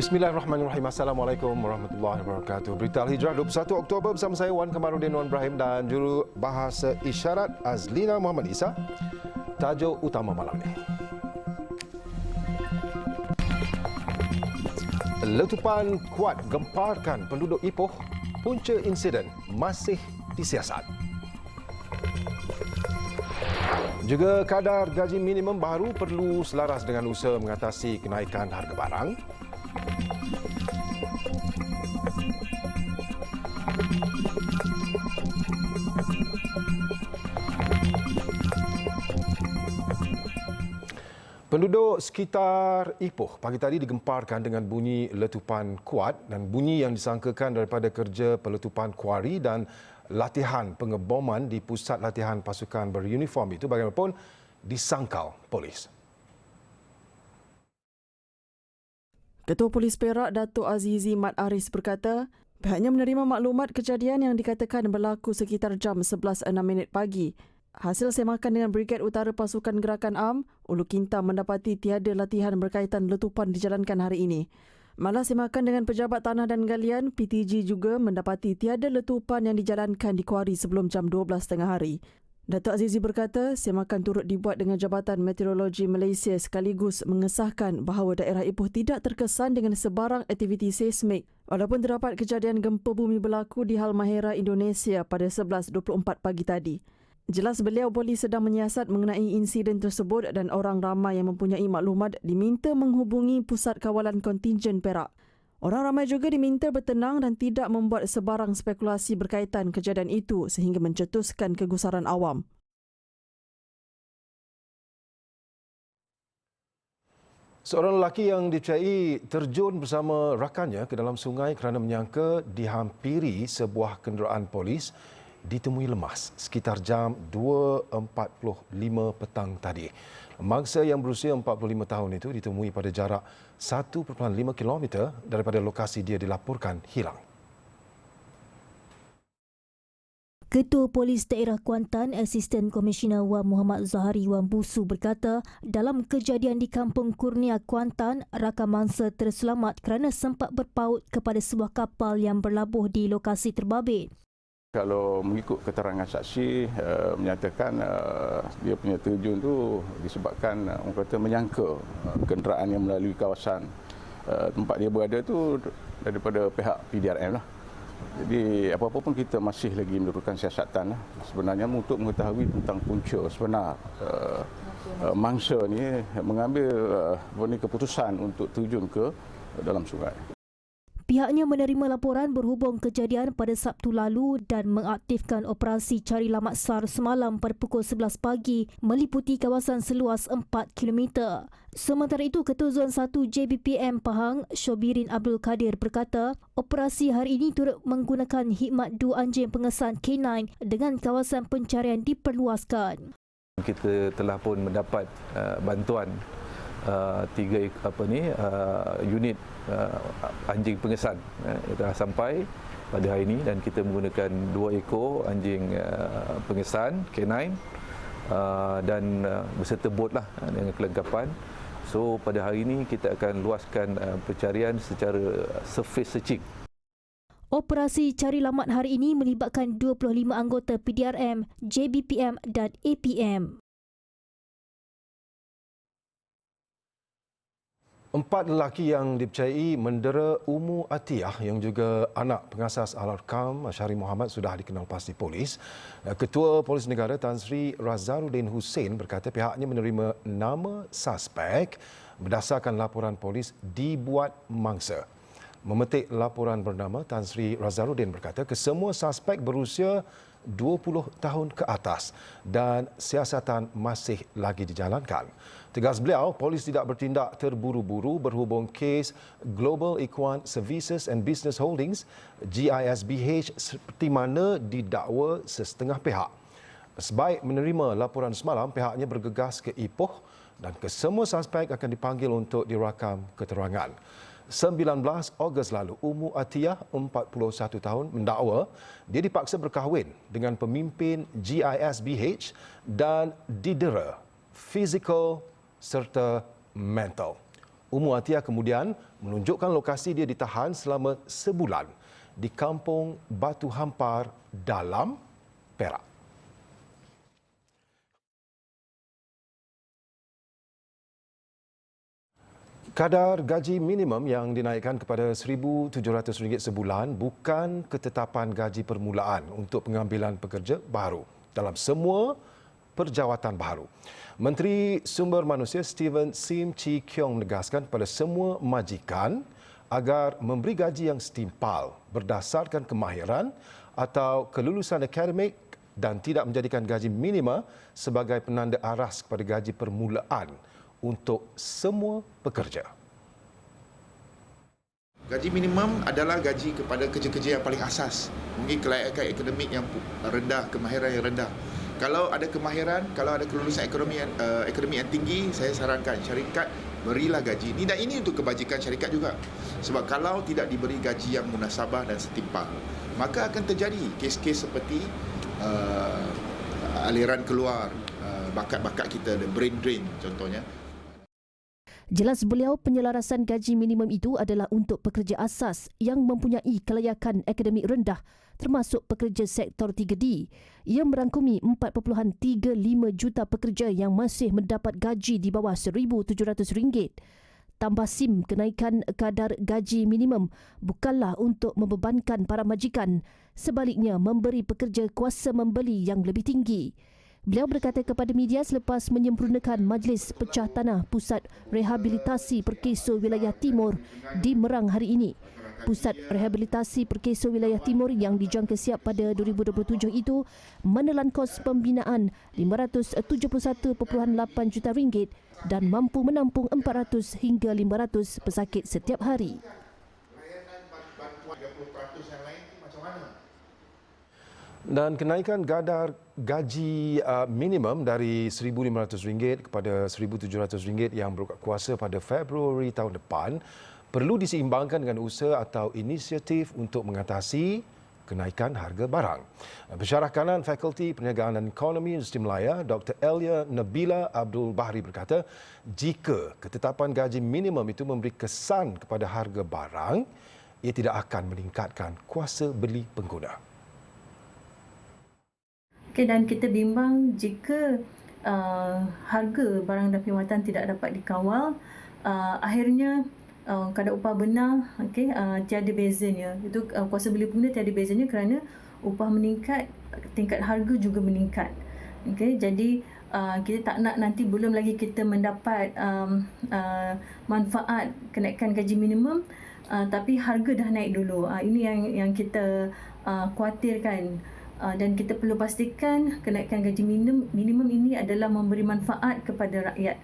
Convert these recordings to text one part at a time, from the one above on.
Bismillahirrahmanirrahim. Assalamualaikum warahmatullahi wabarakatuh. Berita Al-Hijrah 21 Oktober bersama saya Wan Kamarudin Wan Ibrahim dan juru bahasa isyarat Azlina Muhammad Isa. Tajuk utama malam ini. Letupan kuat gemparkan penduduk Ipoh. Punca insiden masih disiasat. Juga kadar gaji minimum baru perlu selaras dengan usaha mengatasi kenaikan harga barang. Penduduk sekitar Ipoh pagi tadi digemparkan dengan bunyi letupan kuat dan bunyi yang disangkakan daripada kerja peletupan kuari dan latihan pengeboman di pusat latihan pasukan beruniform itu bagaimanapun disangkal polis. Ketua Polis Perak Datuk Azizi Mat Aris berkata, pihaknya menerima maklumat kejadian yang dikatakan berlaku sekitar jam 11.06 pagi. Hasil semakan dengan Brigad Utara Pasukan Gerakan Am, Ulu Kintam mendapati tiada latihan berkaitan letupan dijalankan hari ini. Malah semakan dengan Pejabat Tanah dan Galian, PTG juga mendapati tiada letupan yang dijalankan di kuari sebelum jam 12.30 hari. Datuk Azizi berkata, semakan turut dibuat dengan Jabatan Meteorologi Malaysia sekaligus mengesahkan bahawa daerah Ipoh tidak terkesan dengan sebarang aktiviti seismik walaupun terdapat kejadian gempa bumi berlaku di Halmahera, Indonesia pada 11.24 pagi tadi. Jelas beliau polis sedang menyiasat mengenai insiden tersebut dan orang ramai yang mempunyai maklumat diminta menghubungi Pusat Kawalan Kontingen Perak. Orang ramai juga diminta bertenang dan tidak membuat sebarang spekulasi berkaitan kejadian itu sehingga mencetuskan kegusaran awam. Seorang lelaki yang dipercayai terjun bersama rakannya ke dalam sungai kerana menyangka dihampiri sebuah kenderaan polis ditemui lemas sekitar jam 2.45 petang tadi. Mangsa yang berusia 45 tahun itu ditemui pada jarak 1.5 km daripada lokasi dia dilaporkan hilang. Ketua Polis Daerah Kuantan, Asisten Komisioner Wan Muhammad Zahari Wan Busu berkata, dalam kejadian di Kampung Kurnia, Kuantan, rakan mangsa terselamat kerana sempat berpaut kepada sebuah kapal yang berlabuh di lokasi terbabit. Kalau mengikut keterangan saksi menyatakan dia punya terjun tu disebabkan orang kata menyangka kenderaan yang melalui kawasan tempat dia berada tu daripada pihak PDRM lah. Jadi apa-apa pun kita masih lagi memerlukan siasatan lah. Sebenarnya untuk mengetahui tentang punca sebenar mangsa ni mengambil keputusan untuk terjun ke dalam sungai. Pihaknya menerima laporan berhubung kejadian pada Sabtu lalu dan mengaktifkan operasi cari lamat SAR semalam pada pukul 11 pagi meliputi kawasan seluas 4 km. Sementara itu, Ketua Zon 1 JBPM Pahang, Syobirin Abdul Kadir berkata, operasi hari ini turut menggunakan khidmat 2 anjing pengesan K9 dengan kawasan pencarian diperluaskan. Kita telah pun mendapat bantuan 3 unit anjing pengesan dah sampai pada hari ini dan kita menggunakan 2 ekor anjing pengesan K9 dan beserta bot lah dengan kelengkapan. So pada hari ini kita akan luaskan pencarian secara surface searching. Operasi cari lamat hari ini melibatkan 25 anggota PDRM, JBPM dan APM. 4 lelaki yang dipercayai mendera Ummu Atiyah yang juga anak pengasas Al-Arkam Syahri Muhammad sudah dikenal pasti polis. Ketua Polis Negara Tan Sri Razaruddin Hussein berkata pihaknya menerima nama suspek berdasarkan laporan polis dibuat mangsa. Memetik laporan bernama, Tan Sri Razaruddin berkata kesemua suspek berusia 20 tahun ke atas dan siasatan masih lagi dijalankan. Tegas beliau, polis tidak bertindak terburu-buru berhubung kes Global Equine Services and Business Holdings GISBH seperti mana didakwa sesetengah pihak. Sebaik menerima laporan semalam, pihaknya bergegas ke Ipoh dan kesemua suspek akan dipanggil untuk dirakam keterangan. 19 Ogos lalu, Ummu Atiyah, 41 tahun, mendakwa dia dipaksa berkahwin dengan pemimpin GISBH dan didera fizikal serta mental. Umu Atiyah kemudian menunjukkan lokasi dia ditahan selama sebulan di Kampung Batu Hampar dalam Perak. Kadar gaji minimum yang dinaikkan kepada RM1,700 sebulan bukan ketetapan gaji permulaan untuk pengambilan pekerja baru dalam semua perjawatan baru. Menteri Sumber Manusia Steven Sim Chee Kiong menegaskan kepada semua majikan agar memberi gaji yang setimpal berdasarkan kemahiran atau kelulusan akademik dan tidak menjadikan gaji minima sebagai penanda aras kepada gaji permulaan untuk semua pekerja. Gaji minimum adalah gaji kepada kerja-kerja yang paling asas. Mungkin kelayakan akademik yang rendah, kemahiran yang rendah. Kalau ada kemahiran, kalau ada kelulusan akademik yang tinggi, saya sarankan syarikat berilah gaji. Dan ini untuk kebajikan syarikat juga. Sebab kalau tidak diberi gaji yang munasabah dan setimpal, maka akan terjadi kes-kes seperti aliran keluar bakat-bakat kita, the brain drain contohnya. Jelas beliau, penyelarasan gaji minimum itu adalah untuk pekerja asas yang mempunyai kelayakan akademik rendah termasuk pekerja sektor 3D. Ia merangkumi 4.35 juta pekerja yang masih mendapat gaji di bawah RM1,700. Tambah Sim, kenaikan kadar gaji minimum bukanlah untuk membebankan para majikan, sebaliknya memberi pekerja kuasa membeli yang lebih tinggi. Beliau berkata kepada media selepas menyempurnakan Majlis Pecah Tanah Pusat Rehabilitasi Perkeso Wilayah Timur di Merang hari ini. Pusat Rehabilitasi Perkeso Wilayah Timur yang dijangka siap pada 2027 itu menelan kos pembinaan RM571.8 juta dan mampu menampung 400 hingga 500 pesakit setiap hari. Dan kenaikan kadar gaji minimum dari RM1,500 kepada RM1,700 yang berkuasa pada Februari tahun depan perlu diseimbangkan dengan usaha atau inisiatif untuk mengatasi kenaikan harga barang. Pensyarah kanan Fakulti Perniagaan dan Ekonomi Universiti Malaya, Dr. Elia Nabila Abdul Bahri berkata, jika ketetapan gaji minimum itu memberi kesan kepada harga barang, ia tidak akan meningkatkan kuasa beli pengguna. Okay, dan kita bimbang jika harga barang dan perkhidmatan tidak dapat dikawal, akhirnya kadar upah benar tiada bezanya. Itu kuasa beli pengguna tiada bezanya kerana upah meningkat, tingkat harga juga meningkat. Okay, jadi kita tak nak nanti belum lagi kita mendapat manfaat kenaikan gaji minimum, tapi harga dah naik dulu. Ini yang kita khawatirkan. Dan kita perlu pastikan kenaikan gaji minimum ini adalah memberi manfaat kepada rakyat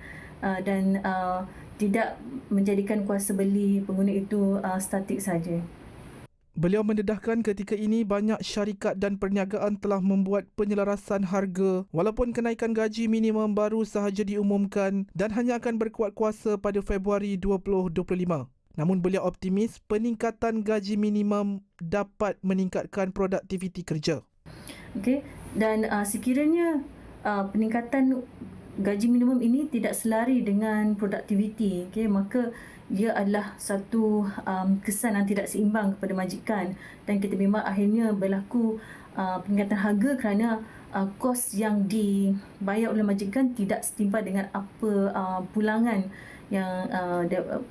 dan tidak menjadikan kuasa beli pengguna itu statik saja. Beliau mendedahkan ketika ini banyak syarikat dan perniagaan telah membuat penyelarasan harga walaupun kenaikan gaji minimum baru sahaja diumumkan dan hanya akan berkuat kuasa pada Februari 2025. Namun beliau optimis peningkatan gaji minimum dapat meningkatkan produktiviti kerja. Okay. Dan sekiranya peningkatan gaji minimum ini tidak selari dengan produktiviti, maka ia adalah satu kesan yang tidak seimbang kepada majikan dan kita bimbang akhirnya berlaku peningkatan harga kerana kos yang dibayar oleh majikan tidak setimpal dengan apa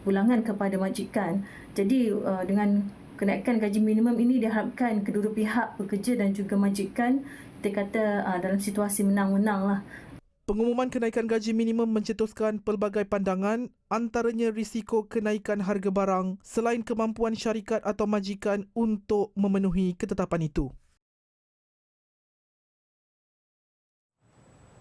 pulangan kepada majikan. Jadi dengan kenaikan gaji minimum ini diharapkan kedua pihak pekerja dan juga majikan kita kata dalam situasi menang-menang lah. Pengumuman kenaikan gaji minimum mencetuskan pelbagai pandangan, antaranya risiko kenaikan harga barang selain kemampuan syarikat atau majikan untuk memenuhi ketetapan itu.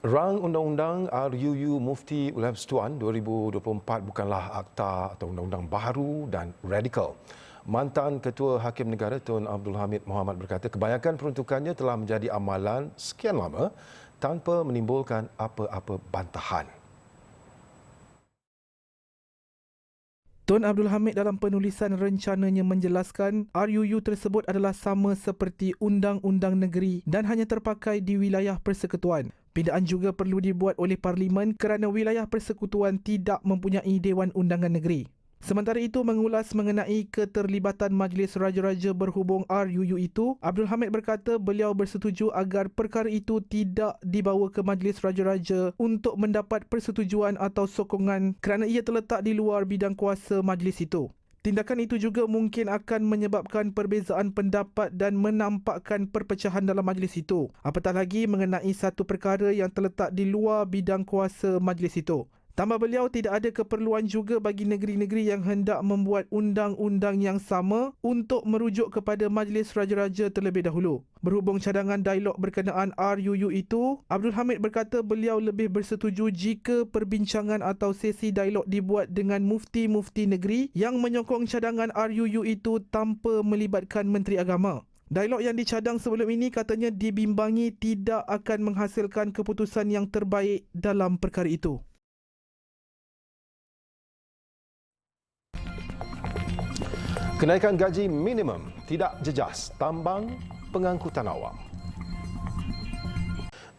Rang Undang-Undang RUU Mufti Ulama Persekutuan 2024 bukanlah akta atau undang-undang baru dan radikal. Mantan Ketua Hakim Negara Tun Abdul Hamid Mohamad berkata kebanyakan peruntukannya telah menjadi amalan sekian lama tanpa menimbulkan apa-apa bantahan. Tun Abdul Hamid dalam penulisan rencananya menjelaskan RUU tersebut adalah sama seperti undang-undang negeri dan hanya terpakai di wilayah persekutuan. Pindaan juga perlu dibuat oleh Parlimen kerana wilayah persekutuan tidak mempunyai Dewan Undangan Negeri. Sementara itu, mengulas mengenai keterlibatan Majlis Raja-Raja Berhubung RUU itu, Abdul Hamid berkata beliau bersetuju agar perkara itu tidak dibawa ke Majlis Raja-Raja untuk mendapat persetujuan atau sokongan kerana ia terletak di luar bidang kuasa majlis itu. Tindakan itu juga mungkin akan menyebabkan perbezaan pendapat dan menampakkan perpecahan dalam majlis itu. Apatah lagi mengenai satu perkara yang terletak di luar bidang kuasa majlis itu. Tambah beliau, tidak ada keperluan juga bagi negeri-negeri yang hendak membuat undang-undang yang sama untuk merujuk kepada Majlis Raja-Raja terlebih dahulu. Berhubung cadangan dialog berkenaan RUU itu, Abdul Hamid berkata beliau lebih bersetuju jika perbincangan atau sesi dialog dibuat dengan mufti-mufti negeri yang menyokong cadangan RUU itu tanpa melibatkan Menteri Agama. Dialog yang dicadang sebelum ini katanya dibimbangi tidak akan menghasilkan keputusan yang terbaik dalam perkara itu. Kenaikan gaji minimum tidak jejas tambang pengangkutan awam.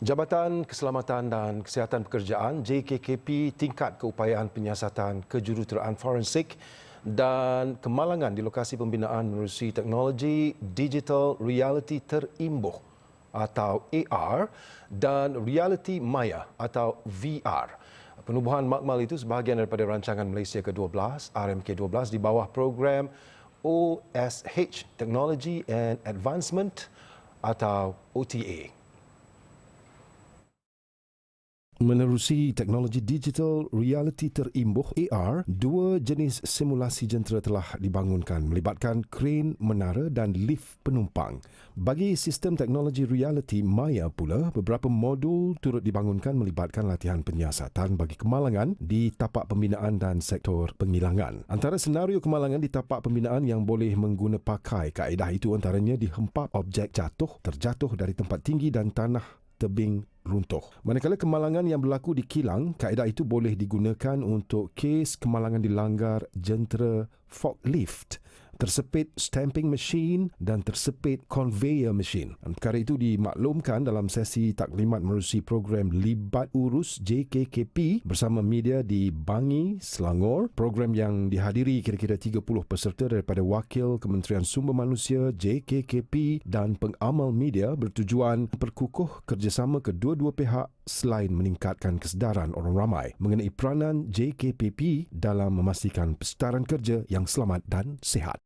Jabatan Keselamatan dan Kesihatan Pekerjaan JKKP tingkat keupayaan penyiasatan kejuruteraan forensik dan kemalangan di lokasi pembinaan menerusi teknologi Digital Reality Terimbuh atau AR dan Reality Maya atau VR. Penubuhan makmal itu sebahagian daripada rancangan Malaysia ke-12 RMK-12 di bawah program OSH Technology and Advancement atau OTA. Menerusi teknologi Digital Reality Terimbuh AR, dua jenis simulasi jentera telah dibangunkan melibatkan kren menara dan lift penumpang. Bagi sistem teknologi Reality Maya pula, beberapa modul turut dibangunkan melibatkan latihan penyiasatan bagi kemalangan di tapak pembinaan dan sektor penghilangan. Antara senario kemalangan di tapak pembinaan yang boleh mengguna pakai kaedah itu antaranya dihempap objek jatuh, terjatuh dari tempat tinggi dan tanah tebing runtuh. Manakala kemalangan yang berlaku di kilang, kaedah itu boleh digunakan untuk kes kemalangan dilanggar jentera forklift, tersepit stamping machine dan tersepit conveyor machine. Perkara itu dimaklumkan dalam sesi taklimat menerusi program Libat Urus JKKP bersama media di Bangi, Selangor. Program yang dihadiri kira-kira 30 peserta daripada Wakil Kementerian Sumber Manusia JKKP dan pengamal media bertujuan memperkukuh kerjasama kedua-dua pihak selain meningkatkan kesedaran orang ramai mengenai peranan JKPP dalam memastikan persetaraan kerja yang selamat dan sihat.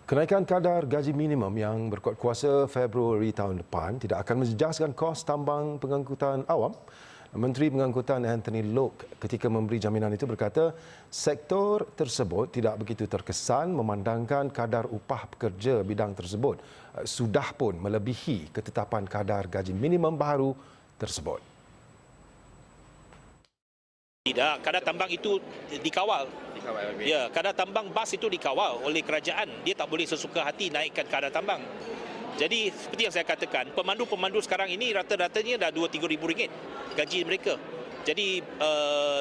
Kenaikan kadar gaji minimum yang berkuat kuasa Februari tahun depan tidak akan menjejaskan kos tambang pengangkutan awam. Menteri Pengangkutan Anthony Loke ketika memberi jaminan itu berkata sektor tersebut tidak begitu terkesan memandangkan kadar upah pekerja bidang tersebut sudah pun melebihi ketetapan kadar gaji minimum baru tersebut. Tidak, kadar tambang itu dikawal. Ya, kadar tambang bas itu dikawal oleh kerajaan. Dia tak boleh sesuka hati naikkan kadar tambang. Jadi seperti yang saya katakan, pemandu-pemandu sekarang ini rata-ratanya dah 2-3 ribu ringgit gaji mereka. Jadi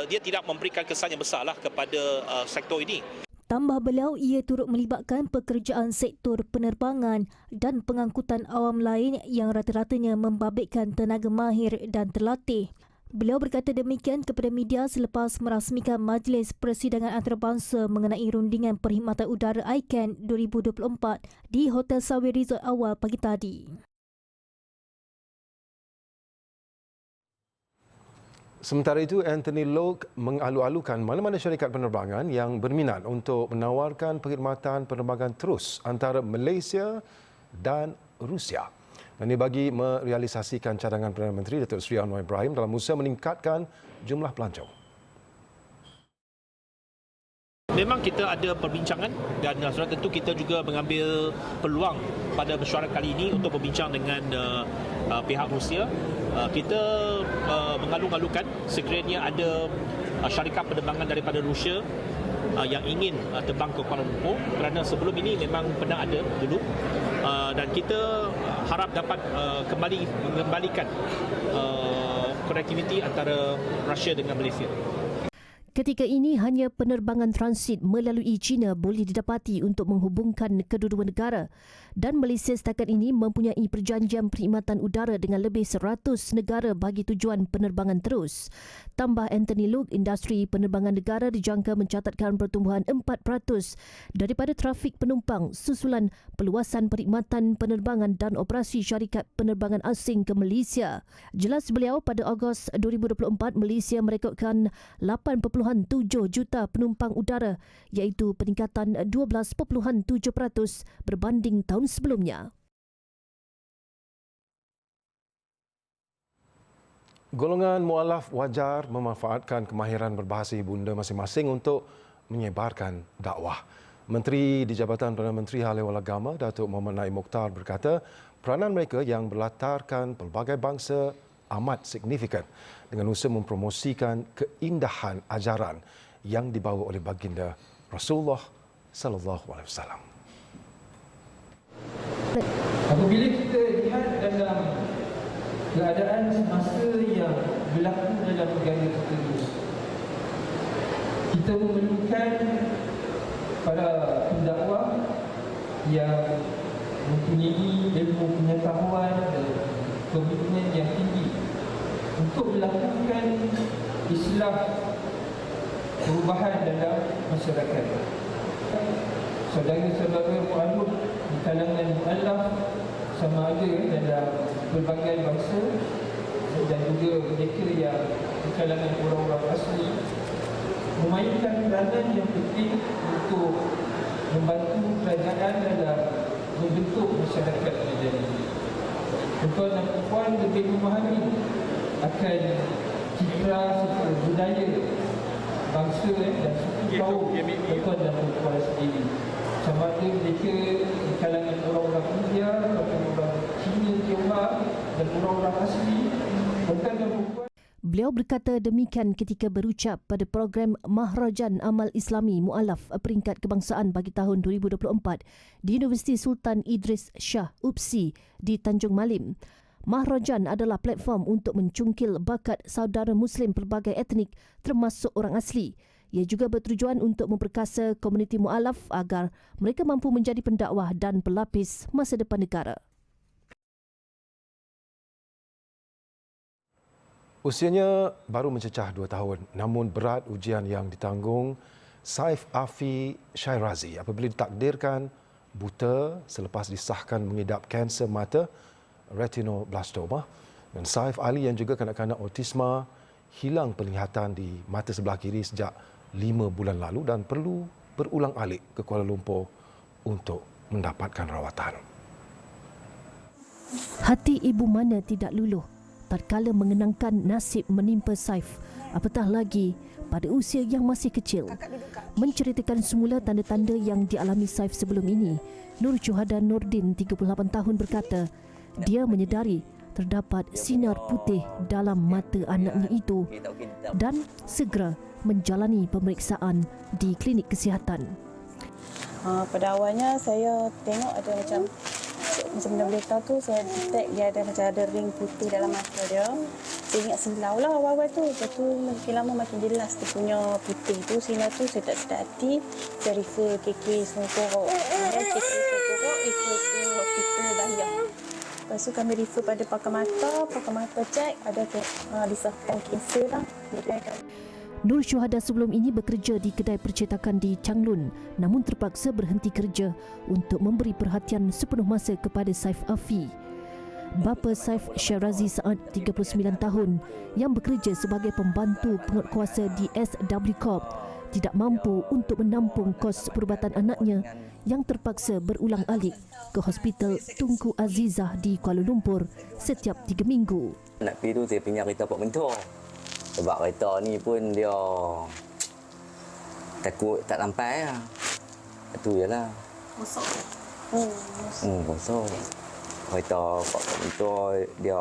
dia tidak memberikan kesan yang besarlah kepada sektor ini. Tambah beliau, ia turut melibatkan pekerjaan sektor penerbangan dan pengangkutan awam lain yang rata-ratanya membabitkan tenaga mahir dan terlatih. Beliau berkata demikian kepada media selepas merasmikan Majlis Persidangan Antarabangsa mengenai rundingan perkhidmatan udara ICANN 2024 di Hotel Sawi Resort awal pagi tadi. Sementara itu, Anthony Loke mengalu-alukan mana-mana syarikat penerbangan yang berminat untuk menawarkan perkhidmatan penerbangan terus antara Malaysia dan Rusia. Dan ini bagi merealisasikan cadangan Perdana Menteri Datuk Seri Anwar Ibrahim dalam usaha meningkatkan jumlah pelancong. Memang kita ada perbincangan dan sudah tentu kita juga mengambil peluang pada mesyuarat kali ini untuk berbincang dengan pihak Rusia. Kita mengalu-alukan sekiranya ada syarikat penerbangan daripada Rusia yang ingin terbang ke Kuala Lumpur, kerana sebelum ini memang pernah ada dulu, dan kita harap dapat mengembalikan konektiviti antara Rusia dengan Malaysia. Ketika ini, hanya penerbangan transit melalui China boleh didapati untuk menghubungkan kedua-dua negara dan Malaysia setakat ini mempunyai perjanjian perkhidmatan udara dengan lebih 100 negara bagi tujuan penerbangan terus. Tambah Anthony Luke, industri penerbangan negara dijangka mencatatkan pertumbuhan 4% daripada trafik penumpang susulan perluasan perkhidmatan penerbangan dan operasi syarikat penerbangan asing ke Malaysia. Jelas beliau, pada Ogos 2024, Malaysia merekodkan 8.7 juta penumpang udara iaitu peningkatan 12.7% berbanding tahun sebelumnya. Golongan mualaf wajar memanfaatkan kemahiran berbahasa ibunda masing-masing untuk menyebarkan dakwah. Menteri di Jabatan Perdana Menteri Hal Ehwal Agama, Datuk Muhammad Naim Mokhtar berkata, peranan mereka yang berlatarkan pelbagai bangsa amat signifikan dengan usaha mempromosikan keindahan ajaran yang dibawa oleh baginda Rasulullah sallallahu alaihi wasallam. Apabila kita lihat dalam keadaan semasa yang berlaku dalam negara kita ini, kita memerlukan para pendakwah yang mempunyai ilmu pengetahuan dan komitmen yang tinggi untuk melakukan islah perubahan dalam masyarakat. Saudara-saudara mu'alaf di kalangan mu'alaf sama ada dalam berbagai bangsa dan juga mereka yang di kalangan orang-orang asli memainkan peranan yang penting untuk membantu kerajaan dalam membentuk masyarakat Madani. Tuan dan puan lebih memahami akan citra serta budaya bangsa dan suku kaum tuan dan puan sendiri. Sama ada mereka di kalangan orang-orang India, orang-orang Cina, Tionghoa dan orang-orang asli. Tuan dan puan. Beliau berkata demikian ketika berucap pada program Mahrajan Amal Islami Mu'alaf peringkat kebangsaan bagi tahun 2024 di Universiti Sultan Idris Shah UPSI di Tanjung Malim. Mahrajan adalah platform untuk mencungkil bakat saudara Muslim pelbagai etnik termasuk orang asli. Ia juga bertujuan untuk memperkasa komuniti mu'alaf agar mereka mampu menjadi pendakwah dan pelapis masa depan negara. Usianya baru mencecah 2 tahun, namun berat ujian yang ditanggung Saif Afi Syairazi apabila ditakdirkan buta selepas disahkan mengidap kanser mata retinoblastoma, dan Saif Ali yang juga kanak-kanak autisma hilang penglihatan di mata sebelah kiri sejak 5 bulan lalu dan perlu berulang-alik ke Kuala Lumpur untuk mendapatkan rawatan. Hati ibu mana tidak luluh tatkala mengenangkan nasib menimpa Saif, apatah lagi pada usia yang masih kecil. Menceritakan semula tanda-tanda yang dialami Saif sebelum ini, Nur Syuhada Nordin, 38 tahun berkata, dia menyedari terdapat sinar putih dalam mata anaknya itu dan segera menjalani pemeriksaan di klinik kesihatan. Pada awalnya saya tengok ada macam benda berita tu, saya detect dia ada macam ada ring putih dalam mata dia. Saya ingat sebelah lah awal-awal tu. Lepas tu makin lama makin jelas dia punya putih tu. Sinar tu saya tak sedar hati. Saya refer KK Sungai Korok. KK Sungai Korok refer ke hospital Dayang. Lepas tu kami refer pada pakar mata cek ada disahkan kanser lah. Nur Syuhada sebelum ini bekerja di kedai percetakan di Changlun, namun terpaksa berhenti kerja untuk memberi perhatian sepenuh masa kepada Saif Afi. Bapa Saif Syairazi Saad, 39 tahun, yang bekerja sebagai pembantu penguatkuasa di SW Corp, tidak mampu untuk menampung kos perubatan anaknya yang terpaksa berulang-alik ke Hospital Tunku Azizah di Kuala Lumpur setiap 3 minggu. Nak pergi tu saya pinjam kereta Pak Mentor. Sebab kereta ni pun dia takut tak sampai lah. Itu je lah. Kosong? Kosong. Kereta Pak Mentor dia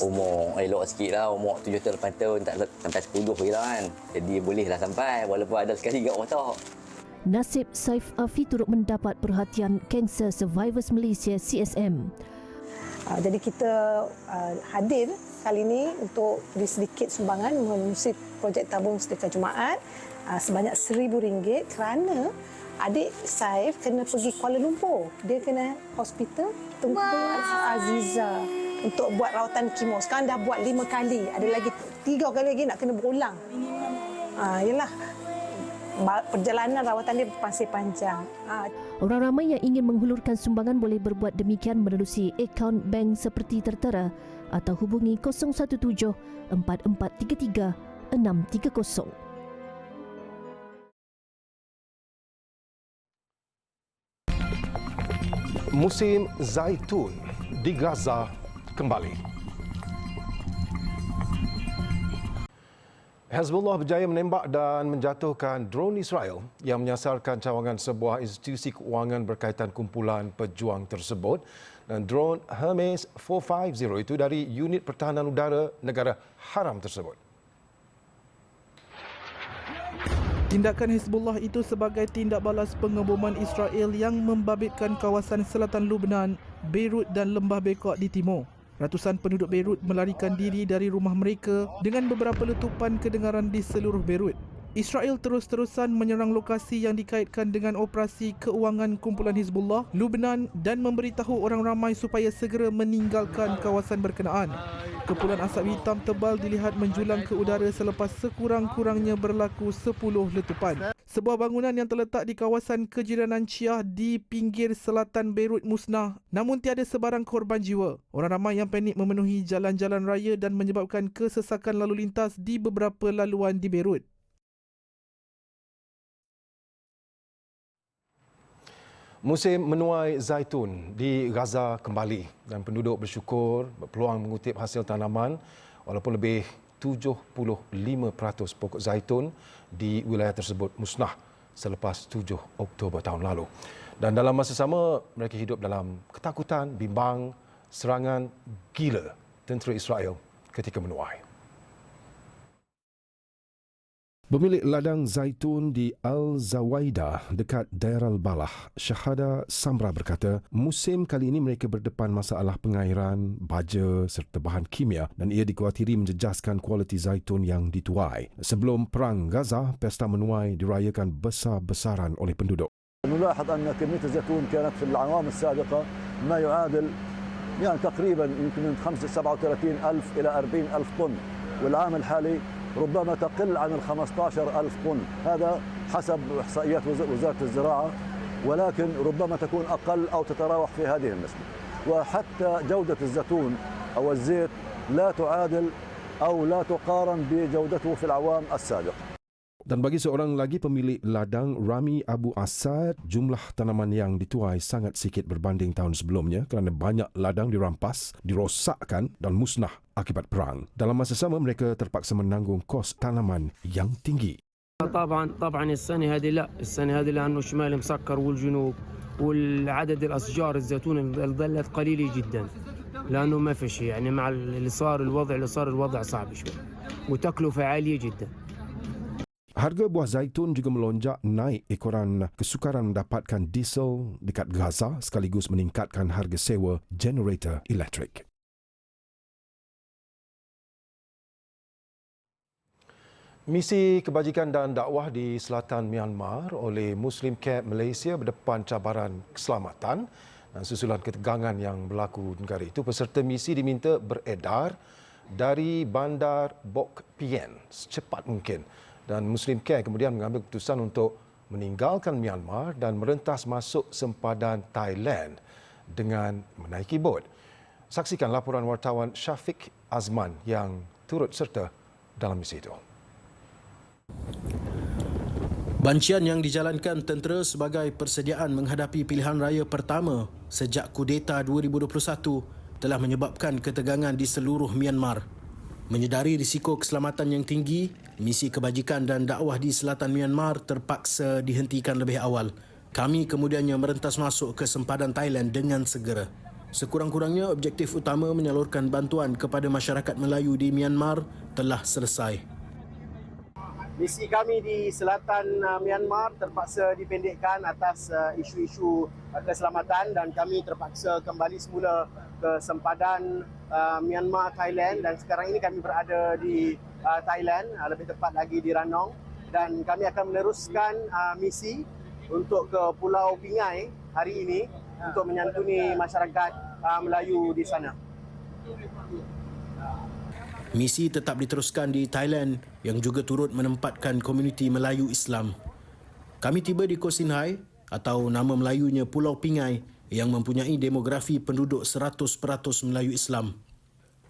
umur elok sikit lah. Umur 7 tahun 8 tahun tak sampai 10 je lah kan. Jadi bolehlah sampai walaupun ada sekali kat kereta. Nasib Saif Afi turut mendapat perhatian Cancer Survivors Malaysia CSM. Jadi kita hadir kali ini untuk beri sedikit sumbangan menerusi projek tabung sedekah Jumaat sebanyak RM1,000 kerana adik Saif kena pergi Kuala Lumpur. Dia kena hospital Tunku Aziza untuk buat rawatan kemo. Sekarang dah buat 5 kali. Ada lagi 3 kali lagi nak kena berulang. Yalah. Perjalanan rawatan dia masih panjang. Orang ramai yang ingin menghulurkan sumbangan boleh berbuat demikian menerusi akaun bank seperti tertera atau hubungi 017 4433 630. Musim zaitun di Gaza kembali. Hezbollah berjaya menembak dan menjatuhkan drone Israel yang menyasarkan cawangan sebuah institusi kewangan berkaitan kumpulan pejuang tersebut. Dan drone Hermes 450 itu dari unit pertahanan udara negara haram tersebut. Tindakan Hezbollah itu sebagai tindak balas pengeboman Israel yang membabitkan kawasan selatan Lebanon, Beirut dan Lembah Beqaa di timur. Ratusan penduduk Beirut melarikan diri dari rumah mereka dengan beberapa letupan kedengaran di seluruh Beirut. Israel terus-terusan menyerang lokasi yang dikaitkan dengan operasi keuangan kumpulan Hizbullah, Lebanon dan memberitahu orang ramai supaya segera meninggalkan kawasan berkenaan. Kepulan asap hitam tebal dilihat menjulang ke udara selepas sekurang-kurangnya berlaku 10 letupan. Sebuah bangunan yang terletak di kawasan kejiranan Syiah di pinggir selatan Beirut musnah, namun tiada sebarang korban jiwa. Orang ramai yang panik memenuhi jalan-jalan raya dan menyebabkan kesesakan lalu lintas di beberapa laluan di Beirut. Musim menuai zaitun di Gaza kembali dan penduduk bersyukur berpeluang mengutip hasil tanaman walaupun lebih 75% pokok zaitun di wilayah tersebut musnah selepas 7 Oktober tahun lalu. Dan dalam masa sama mereka hidup dalam ketakutan, bimbang, serangan gila tentera Israel ketika menuai. Pemilik ladang zaitun di Al-Zawaidah dekat Dair al-Balah, Syahada Samra berkata, musim kali ini mereka berdepan masalah pengairan, baja serta bahan kimia dan ia dikuatiri menjejaskan kualiti zaitun yang dituai. Sebelum Perang Gaza, pesta menuai dirayakan besar-besaran oleh penduduk. نلاحظ أن كمية الزيتون كانت في الأعوام السابقة ما يعادل تقريبا يمكن من 37,000 إلى 40,000 طن والعام الحالي ربما تقل عن 15,000 طن. هذا حسب إحصائيات وزارة الزراعة ولكن ربما تكون أقل أو تتراوح في هذه النسبة. وحتى جودة الزيتون أو الزيت لا تعادل أو لا تقارن بجودته في الأعوام السابقة. Dan bagi seorang lagi pemilik ladang, Rami Abu Asad, jumlah tanaman yang dituai sangat sikit berbanding tahun sebelumnya kerana banyak ladang dirampas, dirosakkan dan musnah akibat perang. Dalam masa sama mereka terpaksa menanggung kos tanaman yang tinggi. طبعا السنة هذه لأنه الشمال مسكر والجنوب والعدد الأشجار الزيتون ظلت قليلة جدا لأنه ما في شيء يعني مع اللي صار الوضع صعب شوي وتكلفة عالية جدا. Harga buah zaitun juga melonjak naik ekoran kesukaran mendapatkan diesel dekat Gaza sekaligus meningkatkan harga sewa generator elektrik. Misi kebajikan dan dakwah di selatan Myanmar oleh Muslim Camp Malaysia berdepan cabaran keselamatan dan susulan ketegangan yang berlaku di negara itu. Peserta misi diminta beredar dari bandar Bok Pien secepat mungkin. Dan Muslim Care kemudian mengambil keputusan untuk meninggalkan Myanmar dan merentas masuk sempadan Thailand dengan menaiki bot. Saksikan laporan wartawan Syafiq Azman yang turut serta dalam misi itu. Bancian yang dijalankan tentera sebagai persediaan menghadapi pilihan raya pertama sejak kudeta 2021 telah menyebabkan ketegangan di seluruh Myanmar. Menyedari risiko keselamatan yang tinggi, misi kebajikan dan dakwah di selatan Myanmar terpaksa dihentikan lebih awal. Kami kemudiannya merentas masuk ke sempadan Thailand dengan segera. Sekurang-kurangnya objektif utama menyalurkan bantuan kepada masyarakat Melayu di Myanmar telah selesai. Misi kami di selatan Myanmar terpaksa dipendekkan atas isu-isu keselamatan dan kami terpaksa kembali semula ke sempadan Myanmar, Thailand, dan sekarang ini kami berada di Thailand, lebih tepat lagi di Ranong, dan kami akan meneruskan misi untuk ke Pulau Pingai hari ini untuk menyantuni masyarakat Melayu di sana. Misi tetap diteruskan di Thailand yang juga turut menempatkan komuniti Melayu Islam. Kami tiba di Koh Sinhai atau nama Melayunya Pulau Pingai yang mempunyai demografi penduduk 100% Melayu Islam.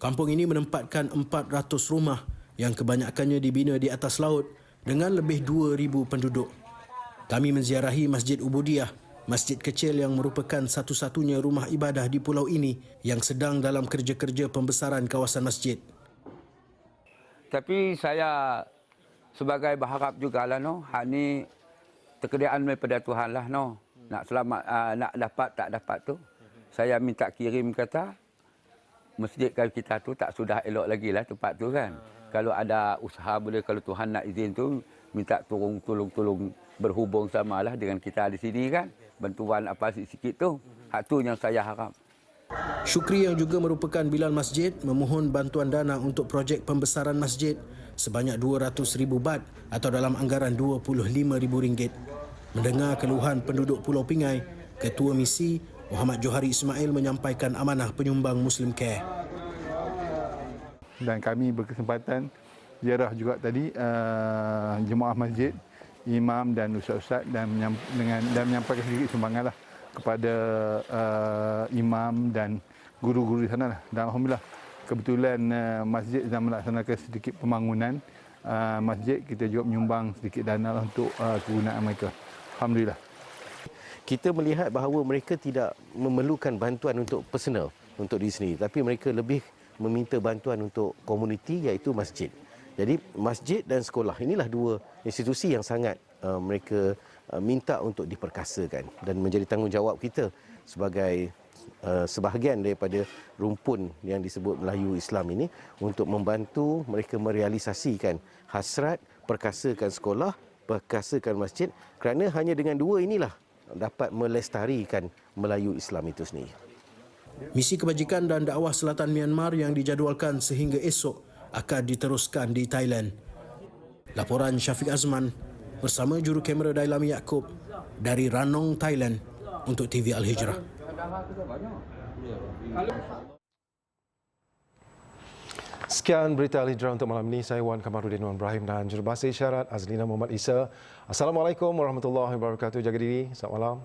Kampung ini menempatkan 400 rumah yang kebanyakannya dibina di atas laut dengan lebih 2,000 penduduk. Kami menziarahi Masjid Ubudiyah, masjid kecil yang merupakan satu-satunya rumah ibadah di pulau ini yang sedang dalam kerja-kerja pembesaran kawasan masjid. Tapi saya sebagai berharap jugalah hak ni terkediaan daripada Tuhan lah nak selamat nak dapat tak dapat tu. Saya minta kirim kata masjid kita tu tak sudah elok lagi lah tempat tu kan. Kalau ada usaha boleh, kalau Tuhan nak izin tu minta tolong berhubung samalah dengan kita di sini kan. Bantuan apa sikit-sikit tu. Hak tu yang saya harap. Syukri yang juga merupakan bilal masjid memohon bantuan dana untuk projek pembesaran masjid sebanyak 200,000 baht atau dalam anggaran RM25,000. Mendengar keluhan penduduk Pulau Pingai, Ketua Misi Muhammad Johari Ismail menyampaikan amanah penyumbang Muslim Care. Dan kami berkesempatan ziarah juga tadi jemaah masjid, imam dan ustaz-ustaz dan menyampaikan sedikit sumbangan lah kepada imam dan guru-guru di sana lah. Dan alhamdulillah kebetulan masjid sedang melaksanakan sedikit pembangunan masjid, kita juga menyumbang sedikit dana lah untuk kegunaan mereka. Alhamdulillah. Kita melihat bahawa mereka tidak memerlukan bantuan untuk personal untuk diri sendiri, tapi mereka lebih meminta bantuan untuk komuniti iaitu masjid. Jadi masjid dan sekolah inilah dua institusi yang sangat mereka minta untuk diperkasakan dan menjadi tanggungjawab kita sebagai sebahagian daripada rumpun yang disebut Melayu Islam ini untuk membantu mereka merealisasikan hasrat perkasakan sekolah, perkasakan masjid, kerana hanya dengan dua inilah dapat melestarikan Melayu Islam itu sendiri. Misi kebajikan dan dakwah selatan Myanmar yang dijadualkan sehingga esok akan diteruskan di Thailand. Laporan Syafiq Azman bersama juru kamera Dailami Yaakob dari Ranong, Thailand untuk TV Al Hijrah. Sekian berita Al Hijrah untuk malam ini. Saya Wan Kamarudin Wan Ibrahim dan jurubahasa isyarat Azlina Muhammad Isa. Assalamualaikum warahmatullahi wabarakatuh. Jaga diri. Selamat malam.